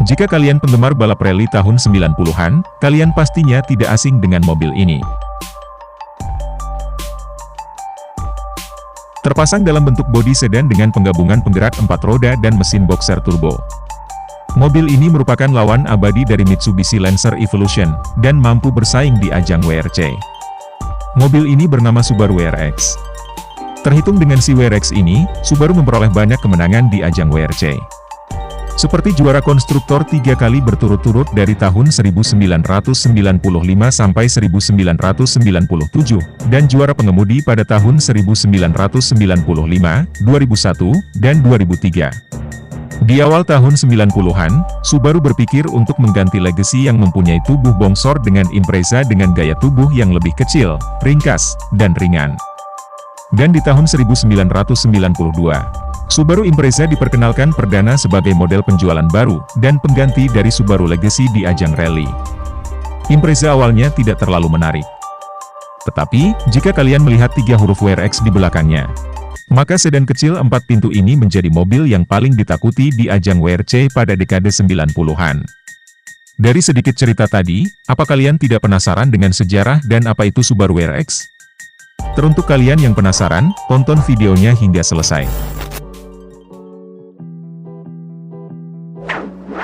Jika kalian penggemar balap rally tahun 90-an, kalian pastinya tidak asing dengan mobil ini. Terpasang dalam bentuk bodi sedan dengan penggabungan penggerak 4 roda dan mesin boxer turbo. Mobil ini merupakan lawan abadi dari Mitsubishi Lancer Evolution, dan mampu bersaing di ajang WRC. Mobil ini bernama Subaru WRX. Terhitung dengan si WRX ini, Subaru memperoleh banyak kemenangan di ajang WRC. Seperti juara konstruktor 3 kali berturut-turut dari tahun 1995 sampai 1997, dan juara pengemudi pada tahun 1995, 2001, dan 2003. Di awal tahun 90-an, Subaru berpikir untuk mengganti legasi yang mempunyai tubuh bongsor dengan Impreza dengan gaya tubuh yang lebih kecil, ringkas, dan ringan. Dan di tahun 1992, Subaru Impreza diperkenalkan perdana sebagai model penjualan baru, dan pengganti dari Subaru Legacy di ajang rally. Impreza awalnya tidak terlalu menarik. Tetapi, jika kalian melihat 3 huruf WRX di belakangnya, maka sedan kecil 4 pintu ini menjadi mobil yang paling ditakuti di ajang WRC pada dekade 90-an. Dari sedikit cerita tadi, apa kalian tidak penasaran dengan sejarah dan apa itu Subaru WRX? Teruntuk kalian yang penasaran, tonton videonya hingga selesai.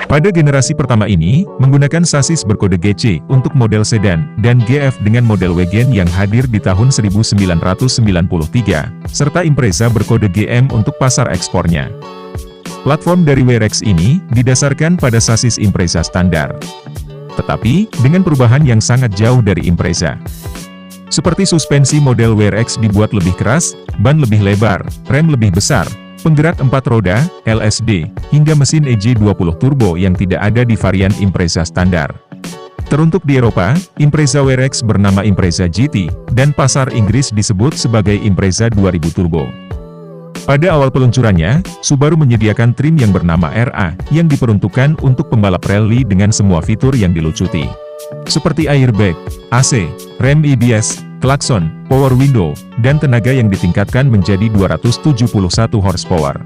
Pada generasi pertama ini, menggunakan sasis berkode GC untuk model sedan, dan GF dengan model wagon yang hadir di tahun 1993, serta Impreza berkode GM untuk pasar ekspornya. Platform dari WRX ini, didasarkan pada sasis Impreza standar. Tetapi, dengan perubahan yang sangat jauh dari Impreza. Seperti suspensi model WRX dibuat lebih keras, ban lebih lebar, rem lebih besar, penggerak 4 roda, LSD, hingga mesin EJ20 turbo yang tidak ada di varian Impreza standar. Teruntuk di Eropa, Impreza WRX bernama Impreza GT, dan pasar Inggris disebut sebagai Impreza 2000 Turbo. Pada awal peluncurannya, Subaru menyediakan trim yang bernama RA, yang diperuntukkan untuk pembalap rally dengan semua fitur yang dilucuti. Seperti airbag, AC, rem ABS, klakson, power window, dan tenaga yang ditingkatkan menjadi 271 horsepower.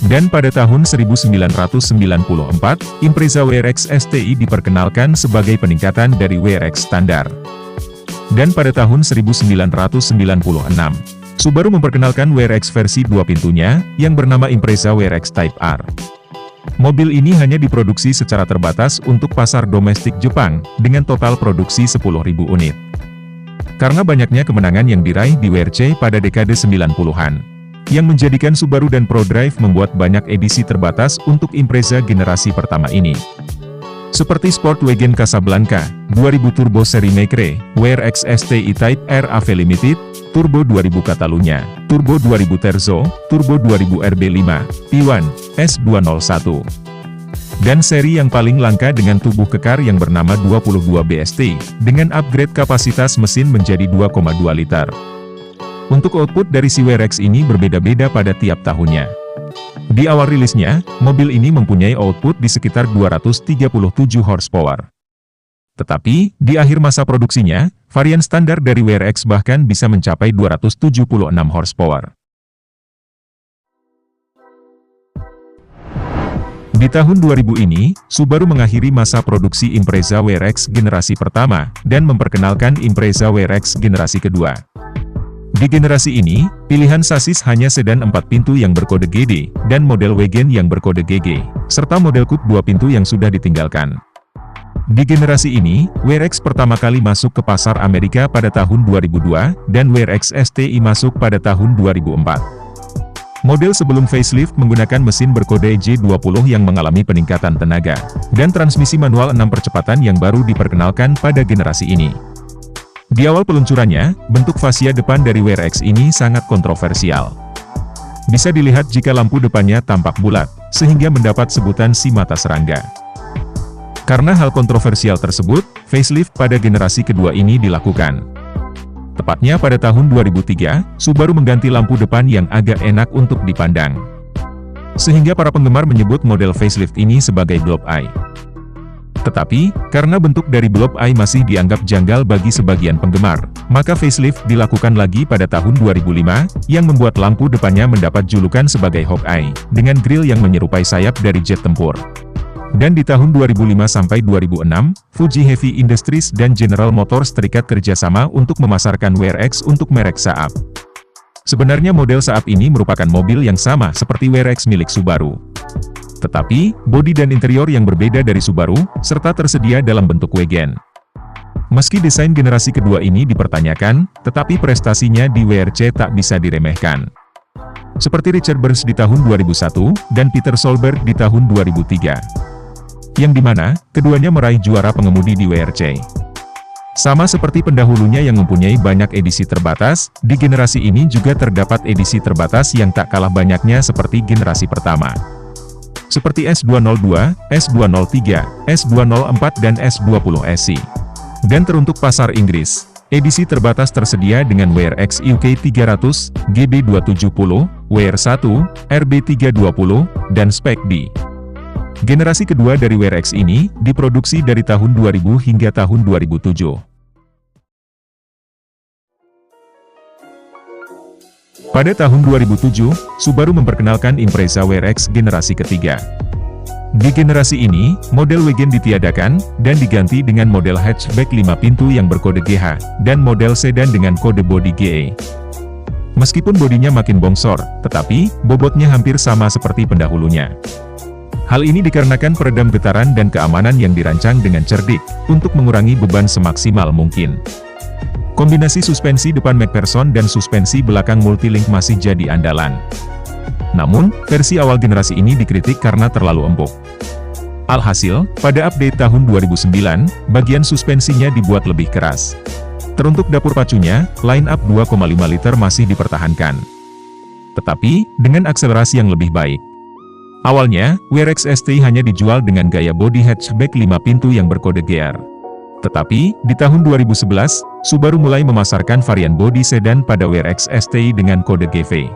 Dan pada tahun 1994, Impreza WRX STI diperkenalkan sebagai peningkatan dari WRX standar. Dan pada tahun 1996, Subaru memperkenalkan WRX versi 2 pintunya, yang bernama Impreza WRX Type R. Mobil ini hanya diproduksi secara terbatas untuk pasar domestik Jepang, dengan total produksi 10.000 unit. Karena banyaknya kemenangan yang diraih di WRC pada dekade 90-an, yang menjadikan Subaru dan ProDrive membuat banyak edisi terbatas untuk Impreza generasi pertama ini. Seperti Sport Wagon Casablanca, 2000 Turbo Seri Micre, WRX STI Type R AV Limited, Turbo 2000 Catalunya, Turbo 2000 Terzo, Turbo 2000 RB5, P1, S201. Dan seri yang paling langka dengan tubuh kekar yang bernama 22 BST, dengan upgrade kapasitas mesin menjadi 2,2 liter. Untuk output dari si WRX ini berbeda-beda pada tiap tahunnya. Di awal rilisnya, mobil ini mempunyai output di sekitar 237 horsepower. Tetapi, di akhir masa produksinya, varian standar dari WRX bahkan bisa mencapai 276 horsepower. Di tahun 2000 ini, Subaru mengakhiri masa produksi Impreza WRX generasi pertama, dan memperkenalkan Impreza WRX generasi kedua. Di generasi ini, pilihan sasis hanya sedan 4 pintu yang berkode GD, dan model wagon yang berkode GG, serta model coupe 2 pintu yang sudah ditinggalkan. Di generasi ini, WRX pertama kali masuk ke pasar Amerika pada tahun 2002, dan WRX STI masuk pada tahun 2004. Model sebelum facelift menggunakan mesin berkode EJ20 yang mengalami peningkatan tenaga, dan transmisi manual 6 percepatan yang baru diperkenalkan pada generasi ini. Di awal peluncurannya, bentuk fascia depan dari WRX ini sangat kontroversial. Bisa dilihat jika lampu depannya tampak bulat, sehingga mendapat sebutan si mata serangga. Karena hal kontroversial tersebut, facelift pada generasi kedua ini dilakukan. Tepatnya pada tahun 2003, Subaru mengganti lampu depan yang agak enak untuk dipandang. Sehingga para penggemar menyebut model facelift ini sebagai blob eye. Tetapi, karena bentuk dari blob eye masih dianggap janggal bagi sebagian penggemar, maka facelift dilakukan lagi pada tahun 2005, yang membuat lampu depannya mendapat julukan sebagai Hawkeye, dengan grill yang menyerupai sayap dari jet tempur. Dan di tahun 2005-2006, Fuji Heavy Industries dan General Motors terikat kerjasama untuk memasarkan WRX untuk merek Saab. Sebenarnya model Saab ini merupakan mobil yang sama seperti WRX milik Subaru. Tetapi, bodi dan interior yang berbeda dari Subaru, serta tersedia dalam bentuk wagon. Meski desain generasi kedua ini dipertanyakan, tetapi prestasinya di WRC tak bisa diremehkan. Seperti Richard Burns di tahun 2001, dan Peter Solberg di tahun 2003. Yang dimana, keduanya meraih juara pengemudi di WRC. Sama seperti pendahulunya yang mempunyai banyak edisi terbatas, di generasi ini juga terdapat edisi terbatas yang tak kalah banyaknya seperti generasi pertama. Seperti S202, S203, S204 dan S20SI. Dan teruntuk pasar Inggris, edisi terbatas tersedia dengan WRX UK 300, GB270, WR1, RB320, dan spek D. Generasi kedua dari WRX ini, diproduksi dari tahun 2000 hingga tahun 2007. Pada tahun 2007, Subaru memperkenalkan Impreza WRX generasi ketiga. Di generasi ini, model wagon ditiadakan, dan diganti dengan model hatchback 5 pintu yang berkode GH, dan model sedan dengan kode bodi GE. Meskipun bodinya makin bongsor, tetapi, bobotnya hampir sama seperti pendahulunya. Hal ini dikarenakan peredam getaran dan keamanan yang dirancang dengan cerdik, untuk mengurangi beban semaksimal mungkin. Kombinasi suspensi depan McPherson dan suspensi belakang Multilink masih jadi andalan. Namun, versi awal generasi ini dikritik karena terlalu empuk. Alhasil, pada update tahun 2009, bagian suspensinya dibuat lebih keras. Teruntuk dapur pacunya, line-up 2,5 liter masih dipertahankan. Tetapi, dengan akselerasi yang lebih baik. Awalnya, WRX ST hanya dijual dengan gaya bodi hatchback 5 pintu yang berkode GR. Tetapi, di tahun 2011, Subaru mulai memasarkan varian bodi sedan pada WRX ST dengan kode GV.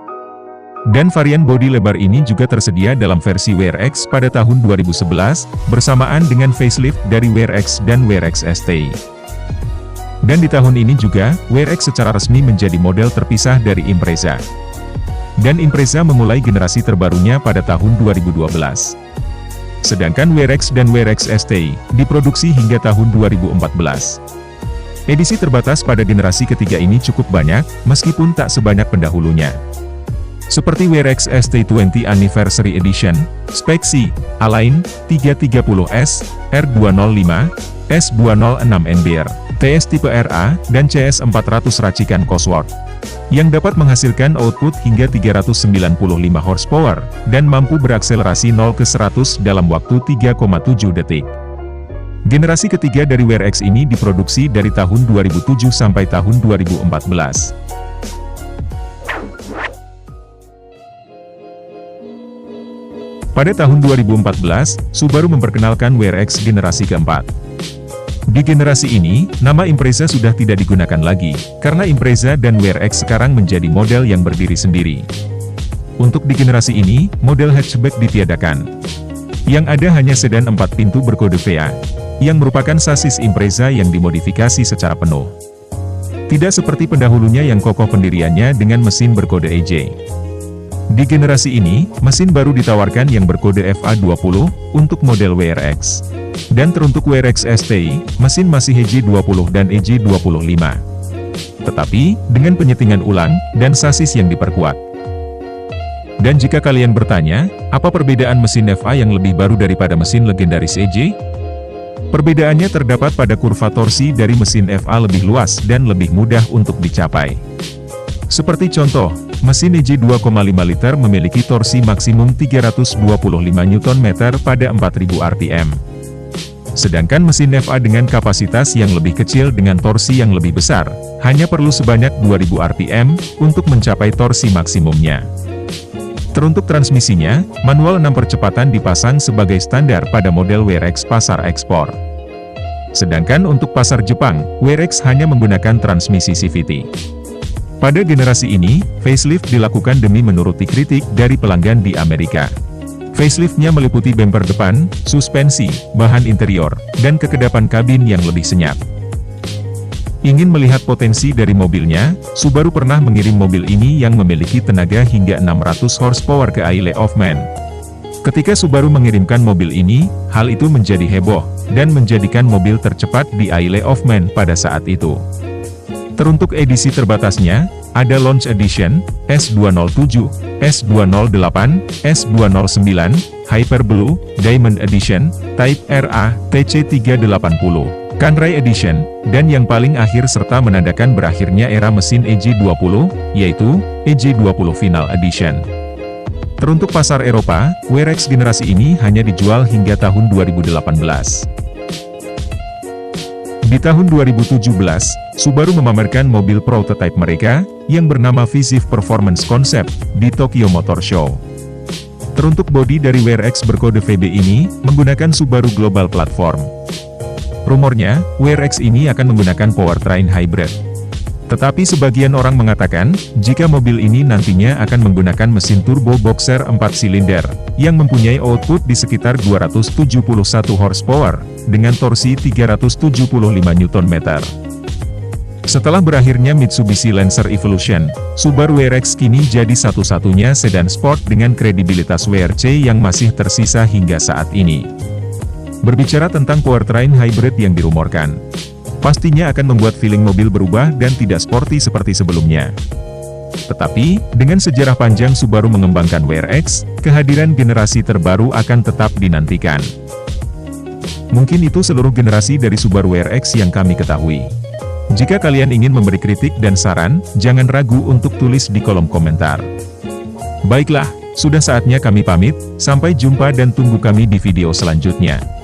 Dan varian bodi lebar ini juga tersedia dalam versi WRX pada tahun 2011, bersamaan dengan facelift dari WRX dan WRX ST. Dan di tahun ini juga, WRX secara resmi menjadi model terpisah dari Impreza. Dan Impreza memulai generasi terbarunya pada tahun 2012. Sedangkan WRX dan WRX ST diproduksi hingga tahun 2014. Edisi terbatas pada generasi ketiga ini cukup banyak, meskipun tak sebanyak pendahulunya. Seperti WRX ST20 Anniversary Edition, Spek C, Align, 330S, R205, S206NBR, TS tipe RA, dan CS400 racikan Cosworth. Yang dapat menghasilkan output hingga 395 horsepower, dan mampu berakselerasi 0-100 dalam waktu 3,7 detik. Generasi ketiga dari WRX ini diproduksi dari tahun 2007 sampai tahun 2014. Pada tahun 2014, Subaru memperkenalkan WRX generasi keempat. Di generasi ini, nama Impreza sudah tidak digunakan lagi, karena Impreza dan WRX sekarang menjadi model yang berdiri sendiri. Untuk di generasi ini, model hatchback ditiadakan. Yang ada hanya sedan 4 pintu berkode VA, yang merupakan sasis Impreza yang dimodifikasi secara penuh. Tidak seperti pendahulunya yang kokoh pendiriannya dengan mesin berkode EJ. Di generasi ini, mesin baru ditawarkan yang berkode FA20, untuk model WRX. Dan teruntuk WRX ST, mesin masih EJ20 dan EJ25. Tetapi, dengan penyetingan ulang, dan sasis yang diperkuat. Dan jika kalian bertanya, apa perbedaan mesin FA yang lebih baru daripada mesin legendaris EJ? Perbedaannya terdapat pada kurva torsi dari mesin FA lebih luas dan lebih mudah untuk dicapai. Seperti contoh, mesin EJ 2,5 liter memiliki torsi maksimum 325 Nm pada 4000 rpm. Sedangkan mesin FA dengan kapasitas yang lebih kecil dengan torsi yang lebih besar, hanya perlu sebanyak 2000 rpm, untuk mencapai torsi maksimumnya. Teruntuk transmisinya, manual 6 percepatan dipasang sebagai standar pada model WRX pasar ekspor. Sedangkan untuk pasar Jepang, WRX hanya menggunakan transmisi CVT. Pada generasi ini, facelift dilakukan demi menuruti kritik dari pelanggan di Amerika. Faceliftnya meliputi bumper depan, suspensi, bahan interior, dan kekedapan kabin yang lebih senyap. Ingin melihat potensi dari mobilnya, Subaru pernah mengirim mobil ini yang memiliki tenaga hingga 600 horsepower ke Isle of Man. Ketika Subaru mengirimkan mobil ini, hal itu menjadi heboh, dan menjadikan mobil tercepat di Isle of Man pada saat itu. Teruntuk edisi terbatasnya, ada Launch Edition, S207, S208, S209, Hyperblue, Diamond Edition, Type RA, TC380, Canray Edition, dan yang paling akhir serta menandakan berakhirnya era mesin EJ20, yaitu EJ20 Final Edition. Teruntuk pasar Eropa, WRX generasi ini hanya dijual hingga tahun 2018. Di tahun 2017, Subaru memamerkan mobil prototipe mereka, yang bernama Visif Performance Concept, di Tokyo Motor Show. Teruntuk bodi dari WRX berkode VB ini, menggunakan Subaru Global Platform. Rumornya, WRX ini akan menggunakan powertrain hybrid. Tetapi sebagian orang mengatakan, jika mobil ini nantinya akan menggunakan mesin turbo boxer 4 silinder, yang mempunyai output di sekitar 271 horsepower, dengan torsi 375 Nm. Setelah berakhirnya Mitsubishi Lancer Evolution, Subaru WRX kini jadi satu-satunya sedan sport dengan kredibilitas WRC yang masih tersisa hingga saat ini. Berbicara tentang powertrain hybrid yang dirumorkan, pastinya akan membuat feeling mobil berubah dan tidak sporty seperti sebelumnya. Tetapi, dengan sejarah panjang Subaru mengembangkan WRX, kehadiran generasi terbaru akan tetap dinantikan. Mungkin itu seluruh generasi dari Subaru WRX yang kami ketahui. Jika kalian ingin memberi kritik dan saran, jangan ragu untuk tulis di kolom komentar. Baiklah, sudah saatnya kami pamit, sampai jumpa dan tunggu kami di video selanjutnya.